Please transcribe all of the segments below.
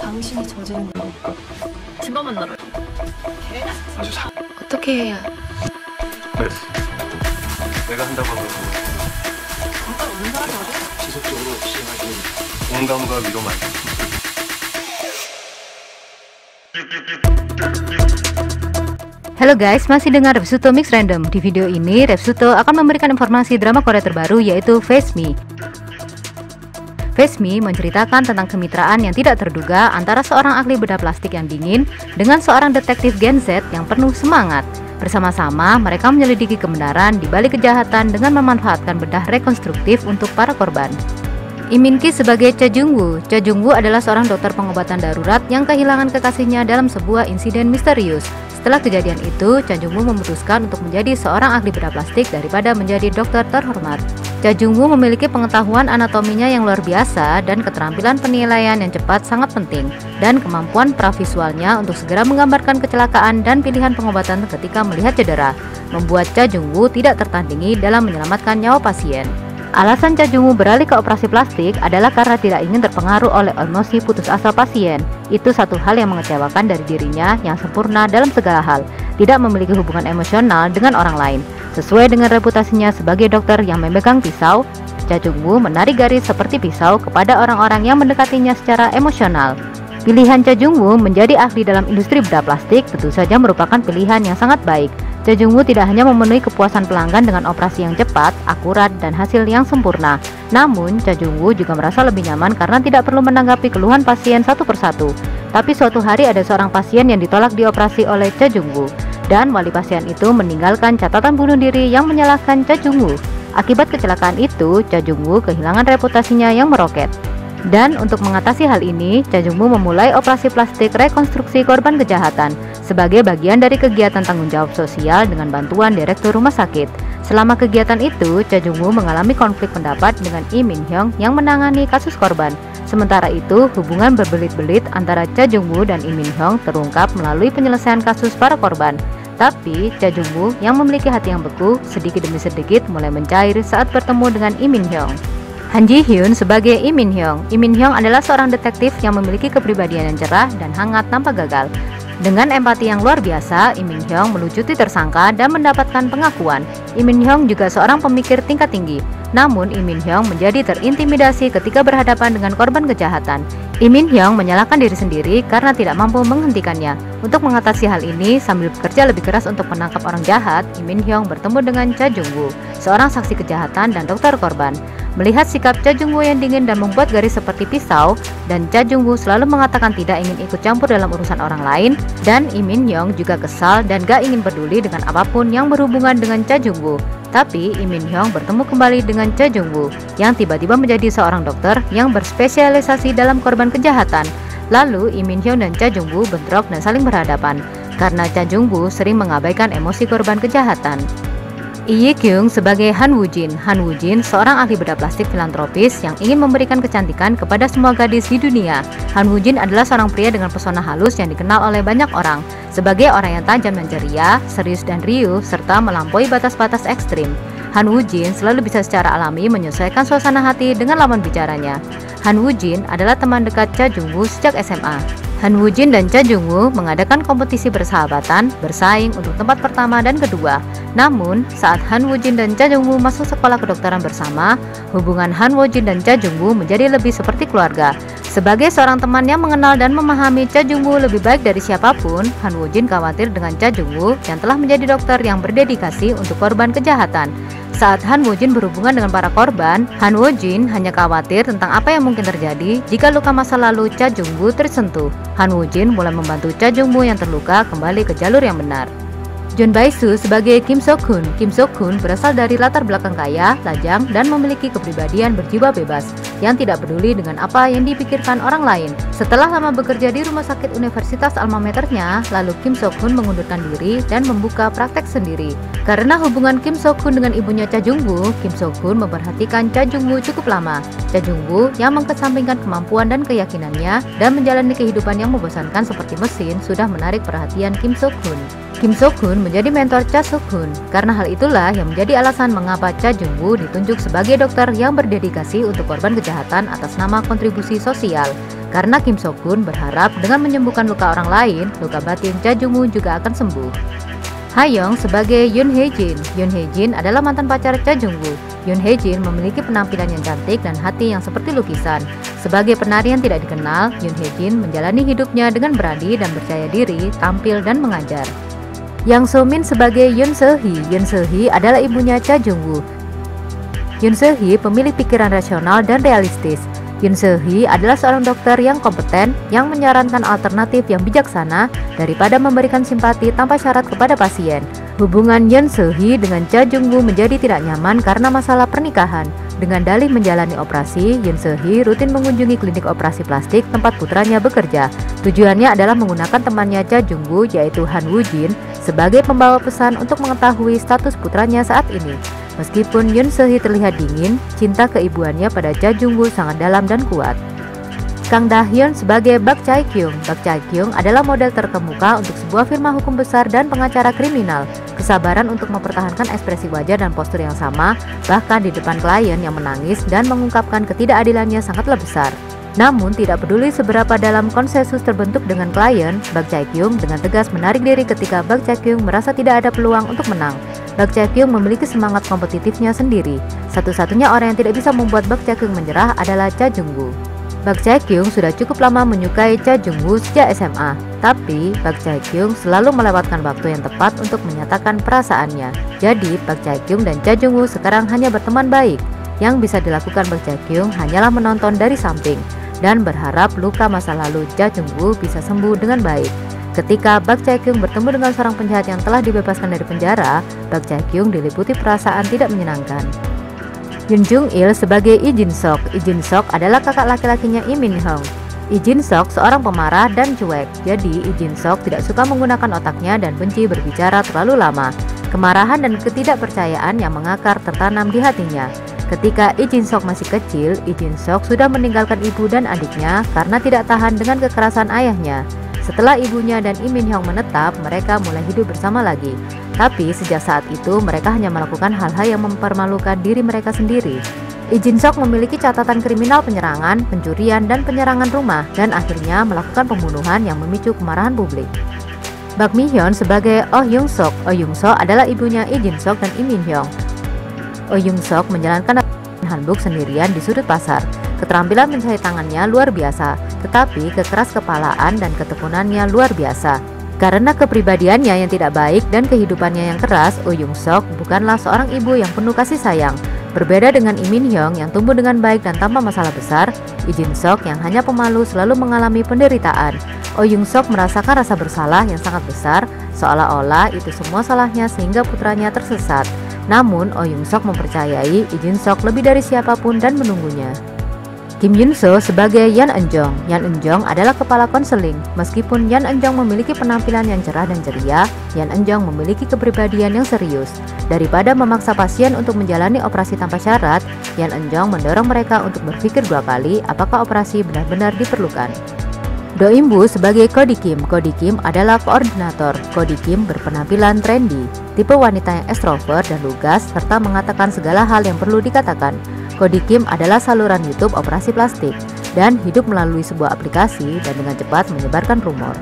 당신이 저지른 일이니까 그만 만나라. 아주 어떻게 해야? 네. 내가 한다고 하면 잠깐 없는 사람이 어디? 지속적으로 시행하시는 공감과 위로만. Halo guys, masih dengar Repsuto Mix Random. Di video ini, Repsuto akan memberikan informasi drama Korea terbaru yaitu Face Me. Face Me menceritakan tentang kemitraan yang tidak terduga antara seorang ahli bedah plastik yang dingin dengan seorang detektif Gen Z yang penuh semangat. Bersama-sama, mereka menyelidiki kebenaran di balik kejahatan dengan memanfaatkan bedah rekonstruktif untuk para korban. Lee Min Ki sebagai Cha Jung Woo. Cha Jung Woo adalah seorang dokter pengobatan darurat yang kehilangan kekasihnya dalam sebuah insiden misterius. Setelah kejadian itu, Cha Jung Woo memutuskan untuk menjadi seorang ahli bedah plastik daripada menjadi dokter terhormat. Cha Jung Woo memiliki pengetahuan anatominya yang luar biasa dan keterampilan penilaian yang cepat sangat penting, dan kemampuan pravisualnya untuk segera menggambarkan kecelakaan dan pilihan pengobatan ketika melihat cedera, membuat Cha Jung Woo tidak tertandingi dalam menyelamatkan nyawa pasien. Alasan Cha Jung Woo beralih ke operasi plastik adalah karena tidak ingin terpengaruh oleh emosi putus asa pasien. Itu satu hal yang mengecewakan dari dirinya yang sempurna dalam segala hal, tidak memiliki hubungan emosional dengan orang lain. Sesuai dengan reputasinya sebagai dokter yang memegang pisau, Cha Jung Woo menarik garis seperti pisau kepada orang-orang yang mendekatinya secara emosional. Pilihan Cha Jung Woo menjadi ahli dalam industri bedah plastik tentu saja merupakan pilihan yang sangat baik. Cha Jung Woo tidak hanya memenuhi kepuasan pelanggan dengan operasi yang cepat, akurat, dan hasil yang sempurna. Namun, Cha Jung Woo juga merasa lebih nyaman karena tidak perlu menanggapi keluhan pasien satu persatu. Tapi suatu hari ada seorang pasien yang ditolak dioperasi oleh Cha Jung Woo, dan wali pasien itu meninggalkan catatan bunuh diri yang menyalahkan Cha Jung Woo. Akibat kecelakaan itu, Cha Jung Woo kehilangan reputasinya yang meroket. Dan untuk mengatasi hal ini, Cha Jung Woo memulai operasi plastik rekonstruksi korban kejahatan sebagai bagian dari kegiatan tanggung jawab sosial dengan bantuan direktur rumah sakit. Selama kegiatan itu, Cha Jung Woo mengalami konflik pendapat dengan Lee Min Hyung yang menangani kasus korban. Sementara itu, hubungan berbelit-belit antara Cha Jung Woo dan Lee Min Hyung terungkap melalui penyelesaian kasus para korban. Tapi, Cha Jung Woo yang memiliki hati yang beku, sedikit demi sedikit mulai mencair saat bertemu dengan Lee Min Hyung. Han Ji Hyun sebagai Lee Min Hyung. Lee Min Hyung adalah seorang detektif yang memiliki kepribadian yang cerah dan hangat tanpa gagal. Dengan empati yang luar biasa, Lee Min Hyung melucuti tersangka dan mendapatkan pengakuan. Lee Min Hyung juga seorang pemikir tingkat tinggi. Namun, Lee Min Hyung menjadi terintimidasi ketika berhadapan dengan korban kejahatan. Lee Min Hyung menyalahkan diri sendiri karena tidak mampu menghentikannya. Untuk mengatasi hal ini, sambil bekerja lebih keras untuk menangkap orang jahat, Lee Min Hyung bertemu dengan Cha Jung Woo, seorang saksi kejahatan dan dokter korban. Melihat sikap Cha Jung Woo yang dingin dan membuat garis seperti pisau, dan Cha Jung Woo selalu mengatakan tidak ingin ikut campur dalam urusan orang lain, dan Lee Min Hyung juga kesal dan gak ingin peduli dengan apapun yang berhubungan dengan Cha Jung Woo. Tapi Lee Min Hyung bertemu kembali dengan Cha Jung Woo yang tiba-tiba menjadi seorang dokter yang berspesialisasi dalam korban kejahatan. Lalu Lee Min Hyung dan Cha Jung Woo bentrok dan saling berhadapan karena Cha Jung Woo sering mengabaikan emosi korban kejahatan. Lee Kyung sebagai Han Woo Jin. Han Woo Jin seorang ahli bedah plastik filantropis yang ingin memberikan kecantikan kepada semua gadis di dunia. Han Woo Jin adalah seorang pria dengan pesona halus yang dikenal oleh banyak orang sebagai orang yang tajam dan ceria, serius dan riuh, serta melampaui batas-batas ekstrim. Han Woo Jin selalu bisa secara alami menyesuaikan suasana hati dengan lawan bicaranya. Han Woo Jin adalah teman dekat Cha Jung Woo sejak SMA. Han Woo Jin dan Cha Jung Woo mengadakan kompetisi persahabatan, bersaing untuk tempat pertama dan kedua. Namun, saat Han Woo Jin dan Cha Jung Woo masuk sekolah kedokteran bersama, hubungan Han Woo Jin dan Cha Jung Woo menjadi lebih seperti keluarga. Sebagai seorang teman yang mengenal dan memahami Cha Jung Woo lebih baik dari siapapun, Han Woo Jin khawatir dengan Cha Jung Woo yang telah menjadi dokter yang berdedikasi untuk korban kejahatan. Saat Han Woo Jin berhubungan dengan para korban, Han Woo Jin hanya khawatir tentang apa yang mungkin terjadi jika luka masa lalu Cha Jung Woo tersentuh. Han Woo Jin mulai membantu Cha Jung Woo yang terluka kembali ke jalur yang benar. John Bae-soo sebagai Kim Sok-hun. Kim Sok-hun berasal dari latar belakang kaya, lajang, dan memiliki kepribadian berjiwa bebas yang tidak peduli dengan apa yang dipikirkan orang lain. Setelah lama bekerja di rumah sakit universitas alma maternya, lalu Kim Sok-hun mengundurkan diri dan membuka praktek sendiri. Karena hubungan Kim Sok-hun dengan ibunya Cha Jung Woo, Kim Sok-hun memperhatikan Cha Jung Woo cukup lama. Cha Jung Woo yang mengesampingkan kemampuan dan keyakinannya dan menjalani kehidupan yang membosankan seperti mesin sudah menarik perhatian Kim Sok-hun. Kim Sok-hun menjadi mentor Cha Sok-hun. Karena hal itulah yang menjadi alasan mengapa Cha Jung Woo ditunjuk sebagai dokter yang berdedikasi untuk korban kejahatan atas nama kontribusi sosial. Karena Kim So-kun berharap dengan menyembuhkan luka orang lain, luka batin Cha Jung-woo juga akan sembuh. Ha-young sebagai Yoon Hae-jin. Yoon Hae-jin adalah mantan pacar Cha Jung-woo. Yoon Hae-jin memiliki penampilan yang cantik dan hati yang seperti lukisan. Sebagai penari yang tidak dikenal, Yoon Hae-jin menjalani hidupnya dengan berani dan percaya diri, tampil dan mengajar. Yang So-min sebagai Yoon Se-hee. Yoon Se-hee adalah ibunya Cha Jung-woo. Yoon Se-hee pemilik pikiran rasional dan realistis. Yoon Se-hee adalah seorang dokter yang kompeten yang menyarankan alternatif yang bijaksana daripada memberikan simpati tanpa syarat kepada pasien. Hubungan Yoon Se-hee dengan Cha Jung-woo menjadi tidak nyaman karena masalah pernikahan. Dengan dalih menjalani operasi, Yoon Se-hee rutin mengunjungi klinik operasi plastik tempat putranya bekerja. Tujuannya adalah menggunakan temannya Cha Jung-woo yaitu Han Woo-jin sebagai pembawa pesan untuk mengetahui status putranya saat ini. Meskipun Yoon Se-hee terlihat dingin, cinta keibuannya pada Cha Jung-woo sangat dalam dan kuat. Kang Da-hyun sebagai Bak Chae-kyung. Bak Chae-kyung adalah model terkemuka untuk sebuah firma hukum besar dan pengacara kriminal. Kesabaran untuk mempertahankan ekspresi wajah dan postur yang sama, bahkan di depan klien yang menangis dan mengungkapkan ketidakadilannya sangatlah besar. Namun tidak peduli seberapa dalam konsensus terbentuk dengan klien, Bak Chae-kyung dengan tegas menarik diri ketika Bak Chae-kyung merasa tidak ada peluang untuk menang. Bak Chae-kyung memiliki semangat kompetitifnya sendiri. Satu-satunya orang yang tidak bisa membuat Bak Chae-kyung menyerah adalah Cha Jung-woo. Bak Chae-kyung sudah cukup lama menyukai Cha Jung-woo sejak SMA, tapi Bak Chae-kyung selalu melewatkan waktu yang tepat untuk menyatakan perasaannya. Jadi Bak Chae-kyung dan Cha Jung-woo sekarang hanya berteman baik. Yang bisa dilakukan Bak Chae-kyung hanyalah menonton dari samping dan berharap luka masa lalu Cha Jung-woo bisa sembuh dengan baik. Ketika Bak Chae-kyung bertemu dengan seorang penjahat yang telah dibebaskan dari penjara, Bak Chae-kyung diliputi perasaan tidak menyenangkan. Yoon Jung-il sebagai Lee Jin-sok. Lee Jin-sok adalah kakak laki-lakinya Lee Min-hyung. Lee Jin-sok seorang pemarah dan cuek, jadi Lee Jin-sok tidak suka menggunakan otaknya dan benci berbicara terlalu lama. Kemarahan dan ketidakpercayaan yang mengakar tertanam di hatinya. Ketika Lee Jin-sok masih kecil, Lee Jin-sok sudah meninggalkan ibu dan adiknya karena tidak tahan dengan kekerasan ayahnya. Setelah ibunya dan Lee Min-hyung menetap, mereka mulai hidup bersama lagi. Tapi sejak saat itu mereka hanya melakukan hal-hal yang mempermalukan diri mereka sendiri. Lee Jin-sok memiliki catatan kriminal penyerangan, pencurian, dan penyerangan rumah, dan akhirnya melakukan pembunuhan yang memicu kemarahan publik. Bak Mi-hyun sebagai Oh Young-sok. Oh Young-sok adalah ibunya Lee Jin-sok dan Lee Min-hyung. Oh Young-sok menjalankan hanbok sendirian di sudut pasar. Keterampilan menjahit tangannya luar biasa, tetapi kekeras kepalaan dan ketekunannya luar biasa. Karena kepribadiannya yang tidak baik dan kehidupannya yang keras, Oh Young-sok bukanlah seorang ibu yang penuh kasih sayang. Berbeda dengan Lee Min-hyung yang tumbuh dengan baik dan tanpa masalah besar, Lee Jin-sok yang hanya pemalu selalu mengalami penderitaan. Oh Young-sok merasakan rasa bersalah yang sangat besar, seolah-olah itu semua salahnya sehingga putranya tersesat. Namun, Oh Young-sok mempercayai Lee Jin-sok lebih dari siapapun dan menunggunya. Kim Yun-soo sebagai Yan Eun-jong. Yan Eun-jong adalah kepala konseling. Meskipun Yan Eun-jong memiliki penampilan yang cerah dan ceria, Yan Eun-jong memiliki kepribadian yang serius. Daripada memaksa pasien untuk menjalani operasi tanpa syarat, Yan Eun-jong mendorong mereka untuk berpikir dua kali apakah operasi benar-benar diperlukan. Do In-woo sebagai Kody Kim. Kody Kim adalah koordinator. Kody Kim berpenampilan trendy, tipe wanita yang ekstrovert dan lugas, serta mengatakan segala hal yang perlu dikatakan. Kody Kim adalah saluran YouTube operasi plastik dan hidup melalui sebuah aplikasi dan dengan cepat menyebarkan rumor.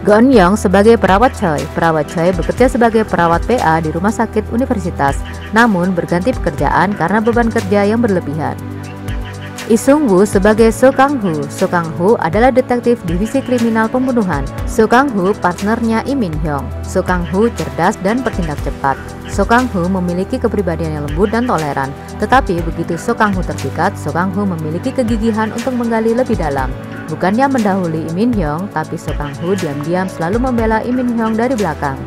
Go Eun-young sebagai perawat Choi. Perawat Choi bekerja sebagai perawat PA di rumah sakit universitas, namun berganti pekerjaan karena beban kerja yang berlebihan. Lee Sung-woo sebagai So Kang-ho. So Kang-ho adalah detektif divisi kriminal pembunuhan. So Kang-ho partnernya Lee Min-hyung. So Kang-ho cerdas dan bertindak cepat. So Kang-ho memiliki kepribadian yang lembut dan toleran. Tetapi begitu So Kang-ho terpikat, So Kang-ho memiliki kegigihan untuk menggali lebih dalam. Bukannya mendahului Lee Min-hyung, tapi So Kang-ho diam-diam selalu membela Lee Min-hyung dari belakang.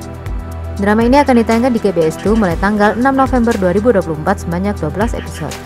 Drama ini akan ditayangkan di KBS 2 mulai tanggal 6 November 2024 sebanyak 12 episode.